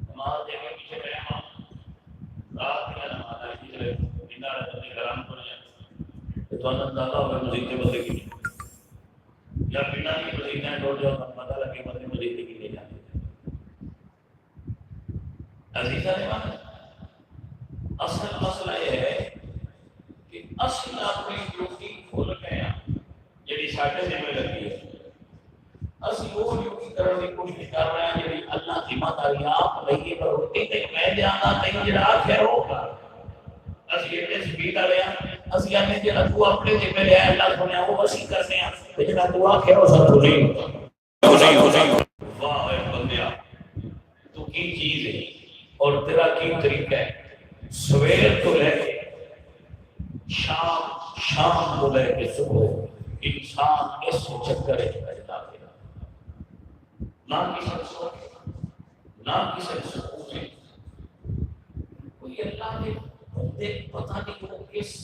Speaker 1: نماز دے کے پیچھے رہے ہم رات کی نماز ہے پچھلے دنوں بندے گرام کر جائے تو اندازہ ہوگا مزید بندے کی یا بنا کی مزید ڈوڑ جاؤ پتہ لگے بندے مزید کی لے جاتے عزیزہ نے مانا اصل مسئلہ یہ ہے کہ اصل اپنی ڈیوٹی کھول گئے ہیں جڑی ساڈے ذمہ لگی ہے اسی وہ ڈیوٹی کرنے کی کوشش کر رہے ہیں جڑی اللہ ذمہ داری آپ لئیے پر روٹی تے میں دیاں تے جڑا آخر ہوگا اسی ایڈے سپیڈ والے ہیں اسی آنے جڑا تو اپنے ذمہ لے اللہ سنیا وہ اسی کرنے ہیں تے جڑا تو آخر ہو سب نہیں واہ اے بندیا تو کی چیز ہے اور تیرا کی طریقہ ہے سویر تو لے کے شام کو لے کے صبح انسان اس چکر ہے نہ کسی سوچ نہ کسی سکون ہے کوئی اللہ کے بندے پتہ نہیں وہ کس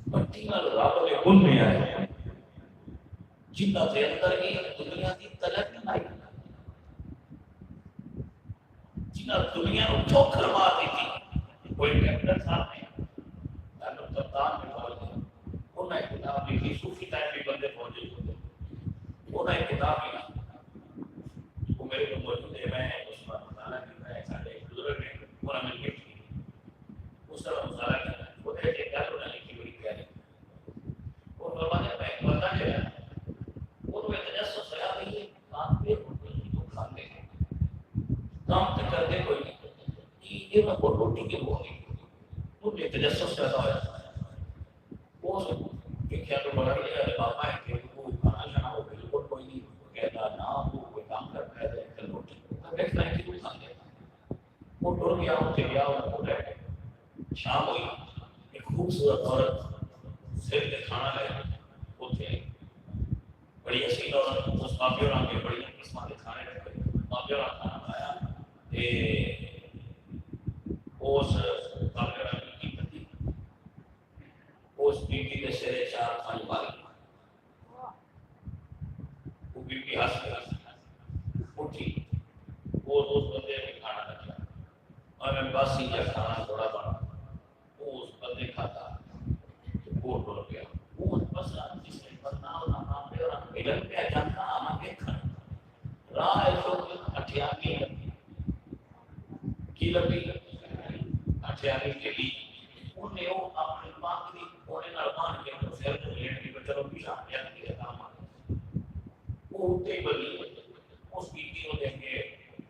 Speaker 1: مٹی نال رب کے گن میں آئے جنہ کے اندر ہی دنیا کی طلب نہیں جنہ دنیا کو ٹھوکر مار دی تھی کوئی کیپٹن صاحب نے تعلق کپتان میں پہنچ گیا انہوں نے کتاب لکھی صوفی ٹائم بھی بندے پہنچے انہوں نے کتاب لکھی وہ میرے کو موجود ہے میں اس پر مطالعہ کرتا ہے سارے بزرگ نے انہوں نے لکھی اس طرح مطالعہ کرتا ہے وہ ایک گل انہوں نے لکھی بڑی پیاری وہ فرماتے ہیں میں بتا دے رہا وہ تو تجسس ہوا بھائی یہ کام پہ روٹی تو کھاتے ہیں کام تو کرتے کوئی نہیں یہ نہ کو روٹی کی وہ تو یہ تجسس پیدا ہوا وہ کیا تو بڑا لیا بابا ہے کہ وہ کھانا شانا ہو بالکل کوئی نہیں کہتا نہ وہ کوئی کام کرتا ہے روٹی دیکھتا ہے کہ تو کھا لیتا وہ ٹر گیا اٹھ گیا وہ بیٹھے شام ہوئی ایک خوبصورت عورت سر کے کھانا لے اٹھے بڑی حسین عورت اس کافی اور آگے بڑی قسمہ کے کھانے رکھ گئی اس بیوی کے سرے 4-5 بار وہ بیوی ہنس کے اٹھی، وہ اس بندے نے کھانا رکھا اور میں بس ہی جا کھانا تھوڑا بنا، وہ اس بندے کھاتا وہ ڈر گیا، وہ بس جس نے بننا اور نام پہ اور ملن پہ جانتا آنا کے کھانا راہ ایسو اٹھیانی کی لگی اٹھیانی کے لیے انہیں وہ اپنے پاک کی کونے نرمان کے اندر سیر کو لینے کی بچروں کی شاہیان کی احتام آنے وہ اٹھتے ہی بلی اس بیٹی کو دیکھ کے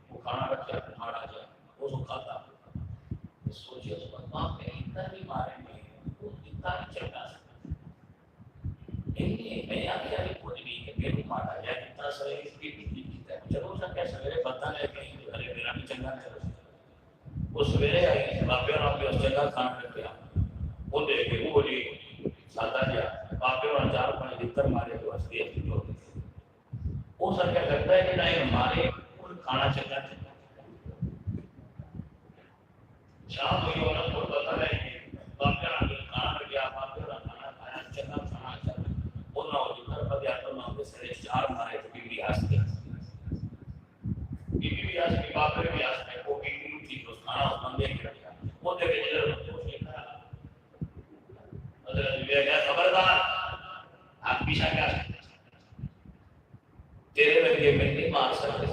Speaker 1: وہ کھانا رکھا کھانا جائے وہ سو کھاتا سوچے اس وقت باپ میں اتنا بھی مارے میں وہ اتنا بھی چلتا سکتا میں آگے آگے پوچھ نہیں کہ میرے مارا جائے اتنا سرے اس کی بیٹی کیتا ہے چلو سا کیا سویرے پتہ لے کہ ارے میرا بھی چنگا چلو وہ سویرے آئی باپے اور آپ کے اس جگہ کھانا رکھ گیا وہ دیکھے وہ بولی ساتا جا باپے اور 4-5 لتر مارے تو اس دیکھ کی جو وہ سر کیا کرتا ہے کہ نہیں ہمارے کھانا چنگا چلتا شام ہوئی اور کو پتہ ہے کہ باپے اور کھانا رکھ گیا باپے اور کھانا کھایا چنگا کھانا چلتا وہ نہ ہو جتر پر جاتا نہ ہو سرے 4 مارے تو بیوی آس گیا بیوی بھی آس گئی باپے بھی آس گئی وہ بیوی تھی تو کھانا اس بندے کی رکھا وہ دیکھے جلر حضرت بیوی کہا خبردار آپ پیچھا کیا سکتے تیرے لگے میں نہیں مار سکتے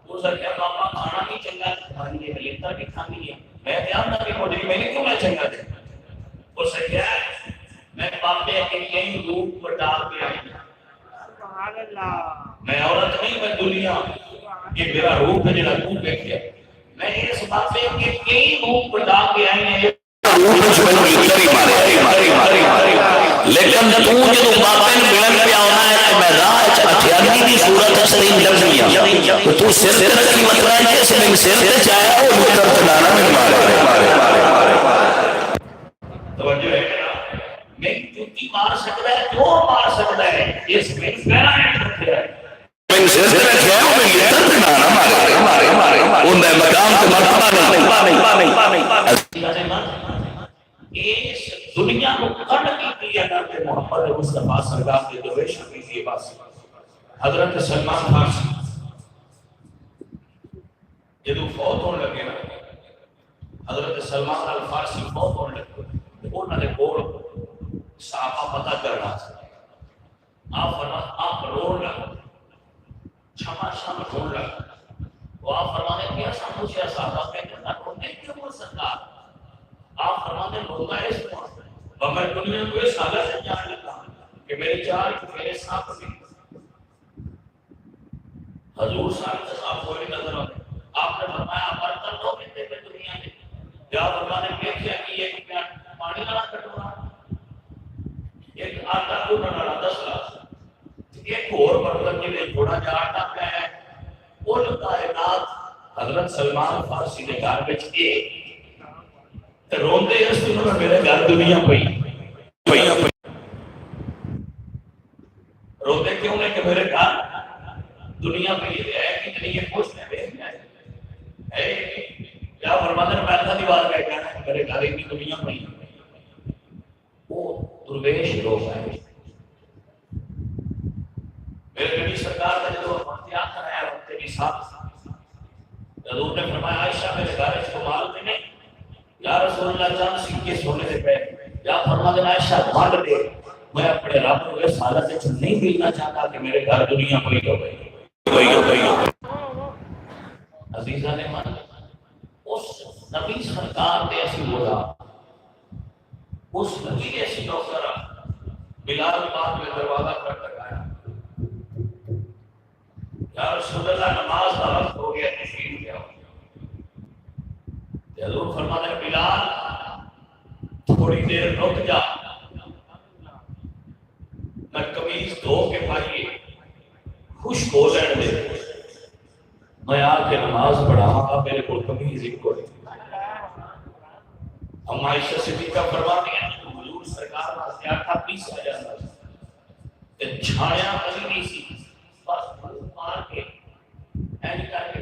Speaker 1: وہ سر کیا پاپا کھانا نہیں چنگا کھانی ہے لیتا بھی کھانی ہے میں دھیان نہ بھی موجود میں نے کیوں نہ چنگا دے وہ سر کیا میں پاپے کے کئی روپ بٹا کے آئی
Speaker 2: سبحان اللہ
Speaker 1: میں عورت نہیں میں دنیا یہ میرا روپ ہے جنہا تو دیکھیا میں اس پاپے کے کئی روپ بٹا کے آئی ہیں
Speaker 3: لیکن تو جو باپن بلند پہ آنا ہے کہ میں راہ اٹھیانی کی صورت سلیم لگنیا تو سر تے رکھی مطلب ہے کہ سلیم سر تے چاہے وہ مطلب تلانا میں مارے
Speaker 1: توجہ ہے میں جوتی مار سکتا ہے جو مار سکتا ہے اس میں کہنا ہے
Speaker 3: میں سر تے رکھیا ہے وہ مطلب تلانا مارے ان دے مقام تے مرتبہ نہیں
Speaker 1: اس دنیا کو کٹ کی کیا کرتے محمد مصطفیٰ سرکار کے درویش کی یہ بات حضرت سلمان فارسی جدو فوت ہونے لگے نا حضرت سلمان الفارسی فوت ہونے لگے انہوں نے بول صحابہ پتہ کرنا آپ روڑ لگا چھما چھم روڑ لگا وہ آپ فرمانے کیا ساموشیا صحابہ کہتے ہیں روڑنے کیوں بول سرکار آپ فرمانے لوگا ہے اس کو میں دنیا کو اس حالت سے جان لیتا ہوں کہ میری چار میرے ساتھ بھی حضور صاحب کوئی نہیں نظر آتے آپ نے فرمایا برتن دو ملتے پہ دنیا میں یا فرمانے میں کیا کہ یہ پانی نہ کٹورا ایک آٹا کو نہ 10 لاکھ ایک اور برتن کے لیے تھوڑا جا آٹا پہ ہے وہ کائنات حضرت سلمان فارسی نے گھر میں ایک روندے اس دنوں میں میرے گھر دنیا پئی روندے کیوں نے کہ میرے گھر دنیا پہ یہ ہے کہ نہیں یہ خوش میں بیٹھ جائے کیا فرماتے ہیں میں دی بات کہہ کہنا ہے میرے گھر کی دنیا پئی وہ درویش لوگ ہیں میرے نبی سرکار کا جو وقت آخر ہے وقت بھی ساتھ حضور نے فرمایا عائشہ میرے گھر اس کو مال میں نہیں یا رسول اللہ چاند سکے سونے سے پہ یا فرما دینا عائشہ مال دے میں اپنے رب کو اس حالت سے نہیں ملنا چاہتا کہ میرے گھر دنیا پئی ہو گئی عزیزہ نے مان اس نبی سرکار نے ایسی بولا اس نبی نے ایسی نوکرہ بلال بعد میں دروازہ پر لگایا یا رسول اللہ نماز کا وقت ہو گیا تشریف لے آؤ حضور فرماتے ہیں بلال تھوڑی دیر رک جا میں قمیض دھو کے پائیے خشک ہو جائے دے میں آ کے نماز پڑھاؤں گا میرے کو قمیض ایک کو ہم عائشہ صدیقہ فرماتی ہیں حضور سرکار کا زیادہ پیس آ جاتا ہے چھایا کلی نہیں سی بس مار کے اینی کر کے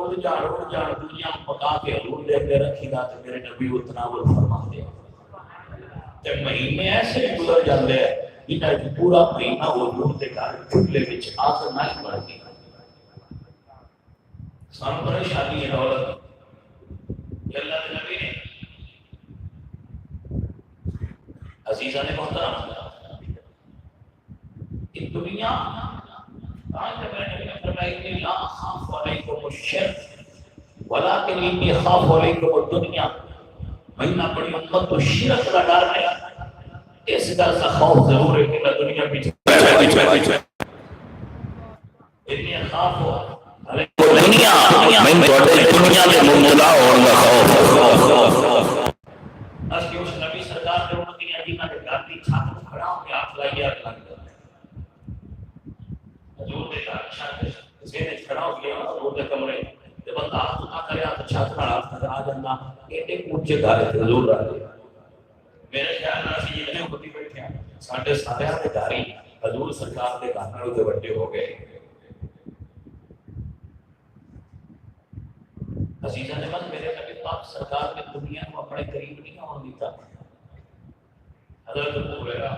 Speaker 3: اڑ جان دنیا پکا کے حضور دے کے رکھی گا تو میرے نبی اتنا وہ فرما دے تے مہینے ایسے ہی گزر جاندے ہیں انہاں وچ پورا مہینہ حضور دے گھر چولہے وچ آگ نہیں بڑھدی سانو پریشانی ہے دولت یہ اللہ کے نبی نے عزیزہ نے محترم کہ دنیا آج میرے نبی نے فرمایا کہ لا اخاف علیکم الشرک ولکن انی اخاف علیکم الدنیا میں نہ بڑی امت تو شرک کا ڈر ہے اس کا خوف ضرور ہے کہ میں دنیا پیچھے اتنی اخاف ہو دنیا میں دنیا میں مبتلا ہونے کا خوف اس کے اس نبی سرکار کے امتیاں جنہاں نے گھر کی چھت کھڑا ہو کے ہاتھ لائے آگ لگ گیا حضور نے کہا چھت کسی نے کھڑا ہو گیا حضور کے کمرے جب بندہ ہاتھ نہ کرے تو چھت نہ ہاتھ آ جانا ایک اونچے گھر ہے حضور رہ گئے میرے خیال میں اسی اتنے ہوتی بیٹھے ہیں ساڈے سارے کے گھر ہی حضور سرکار کے گھر نال تے بڑے ہو گئے عزیزہ نے بس میرے نبی پاک سرکار نے دنیا کو اپنے قریب نہیں ہونے دیتا حضرت ابو ہریرہ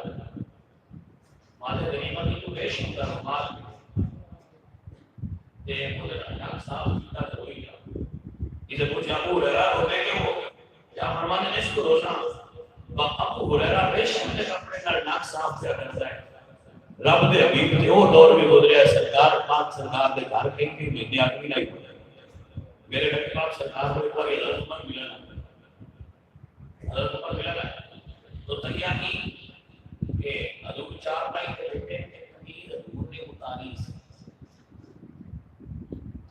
Speaker 3: مال غنیمت کی تو پیش ہوتا ہے مال یہ مدر اللہ صاحب کا ہوئی گیا اسے پوچھا ابو ہریرہ روتے کیوں ہو کیا فرمانے نے اس کو روشنا ابو ہریرہ پیش ہونے کپڑے کا ناک صاف کیا کرتا ہے رب دے حبیب نے وہ دور بھی گزریا سرکار پاک سرکار دے گھر کہیں بھی مہینے آدمی نہیں ہوئے میرے نبی پاک سرکار کو ایک بار حضرت عمر ملا حضرت عمر ملا تو تحیہ کی کہ حضور چار بھائی کے بیٹے امیر حضور نے اتاری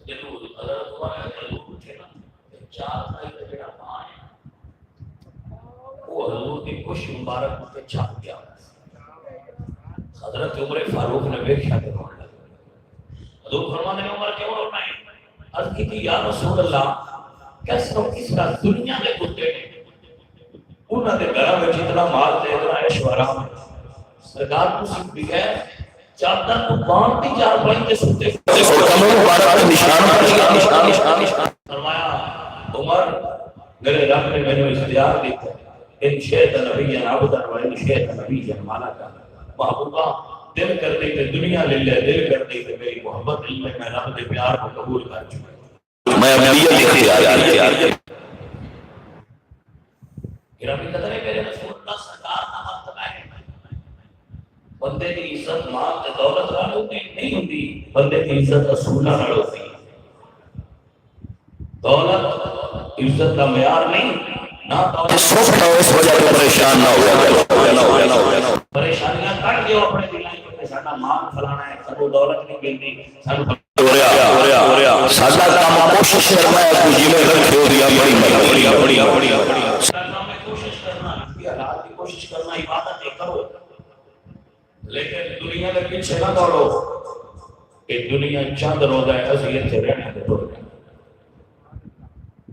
Speaker 3: جب حضرت عمر حضور پوچھے نا چار بھائی کا بیٹا ماں ہے وہ حضور کی کش مبارک پہ چھاپ گیا حضرت عمر فاروق نے دیکھا کہ رونے لگا حضور فرمانے نے عمر کیوں رونا ہے عرض کی تھی یا رسول اللہ کس کا دنیا کے کتے نے انہوں نے گھر میں جتنا مال دے اتنا عیش و آرام ہے سرکار کو سکھ بھی ہے چادر کو باندھ دی چار پائیں کے سوتے کمر مبارک کا نشان پڑ گیا فرمایا عمر میرے رب نے مجھے اختیار دیتا ان شیط نبی عبدا و ان شیط نبی مالا کا محبوبہ دل کر دے کہ دنیا لے لے دل کر دے کہ میری محبت علم میں رب دے پیار کو قبول کر چکا میں ابدیت اختیار کیا گرامی قدر ہے میرے رسول اللہ سرکار کا مرتبہ ہے بندے کی عزت مال تے دولت نال نہیں ہوندی بندے کی عزت رسولہ نال ہوتی دولت عزت کا معیار نہیں نہ دولت سکھ نہ اس وجہ سے پریشان نہ ہو پریشانیاں کٹ دیو اپنے دل میں ساڈا مال فلانا ہے سانو دولت نہیں ملدی سانو ہو رہا ساڈا کام کوشش کرنا ہے کہ جویں رکھو دی بڑی کوشش کرنا حالات کی کوشش کرنا عبادت کرو لیکن دنیا کے پیچھے نہ دوڑو کہ دنیا چند روزہ ہے اسی اتنے رہنے کے ٹر گئے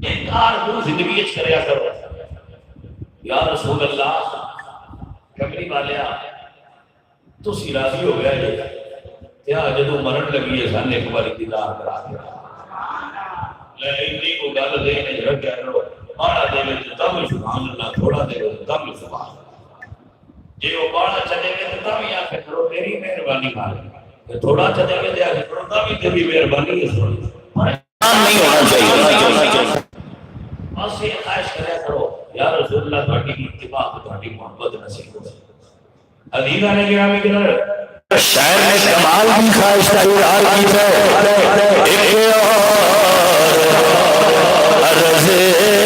Speaker 3: انکار تو زندگی اچ کریا کرو یا رسول اللہ کمری والیا تو سی راضی ہو گیا جی کیا جدو مرن لگی ہے سن ایک بار دیدار کرا دیا لے اتنی کو گل دے نے رکھ گیا کرو باڑا دے لے تب سبحان اللہ تھوڑا دے لے تب سبحان اللہ جی وہ باڑا چلے گئے تو تب یا کہ کرو تیری مہربانی مال تھوڑا چلے گئے تو کرو تب تیری مہربانی ہے نہیں ہونا چاہیے بس یہ خواہش کریا کرو یا رسول اللہ تہاڈی اتباع تہاڈی محبت نصیب ہو عزیزاں نے گرامی قدر شاعر نے کمال کی خواہش کا اظہار کی ہے ایک عرض میں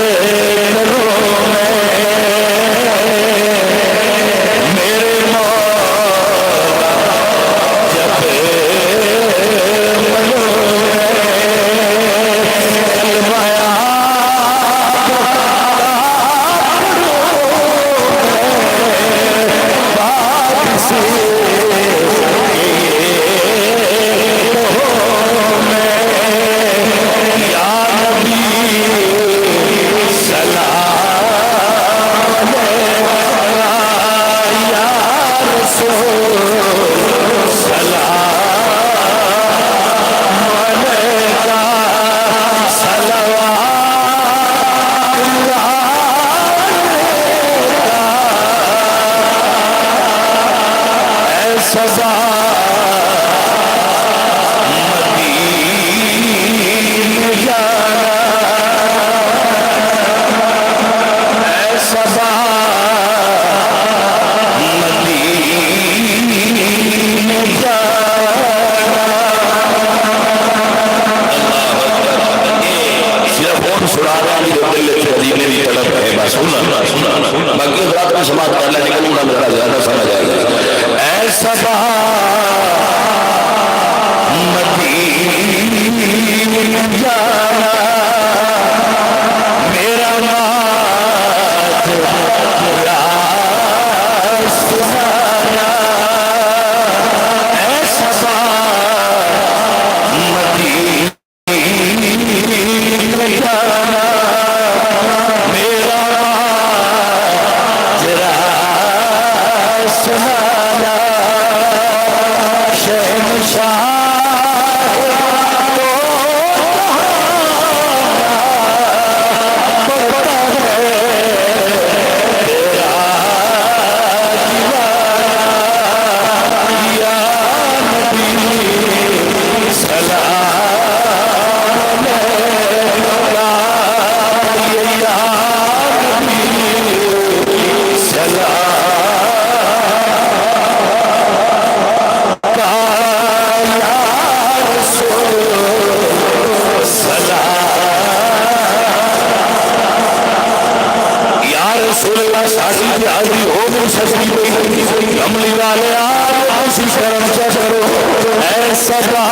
Speaker 3: صدا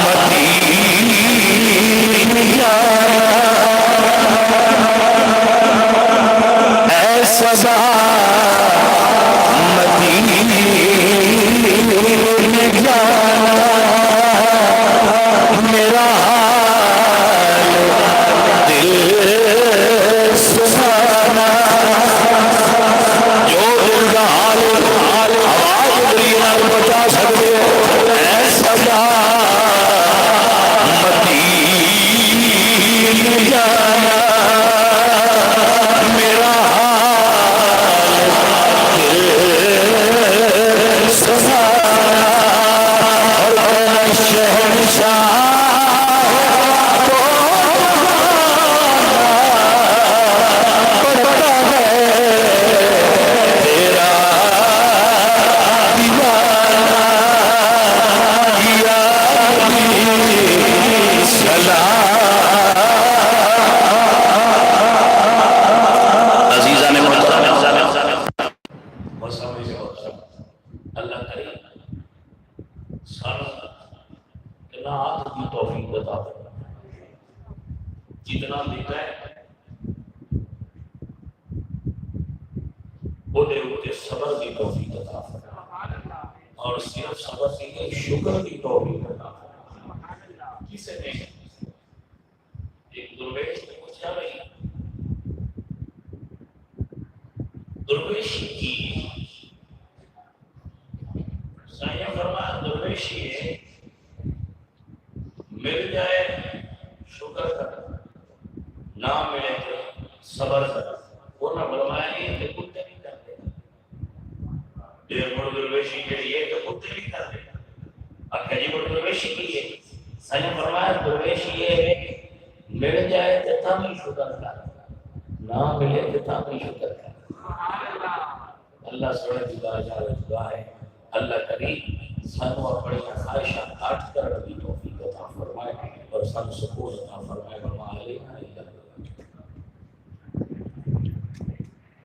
Speaker 3: مدین جانا اے صدا مدین جانا میرا حال دل سنانا جو دل کا حال آواز بری نہ بتا سکتے ہو اے صدا مدین جانا میرا حال دل سنانا اور شہنشاہ
Speaker 1: جتنا دیتا ہے وہ دے ہوتے صبر کی توفیق عطا فرما اور صرف صبر نہیں شکر کی توفیق عطا فرما کسے نے ایک درویش نے پوچھا بھائی درویشی کی سائیں فرمایا درویشی ہے مل جائے شکر کر نہ ملے تو صبر کر وہ نہ فرمایا یہ کہ کتے نہیں کرتے دیر مڑ درویشی کے لیے تو کتے نہیں کرتے اکھا جی مڑ درویشی کی ہے سائیں فرمایا درویشی یہ ہے مل جائے تو تم ہی شکر کر نہ ملے تو تم ہی شکر کر اللہ سوڑے جدا جدا ہے اللہ کریم سانو اپنی خواہشات کاٹ کر بھی توفیق عطا فرمائے اور سانو سکون عطا فرمائے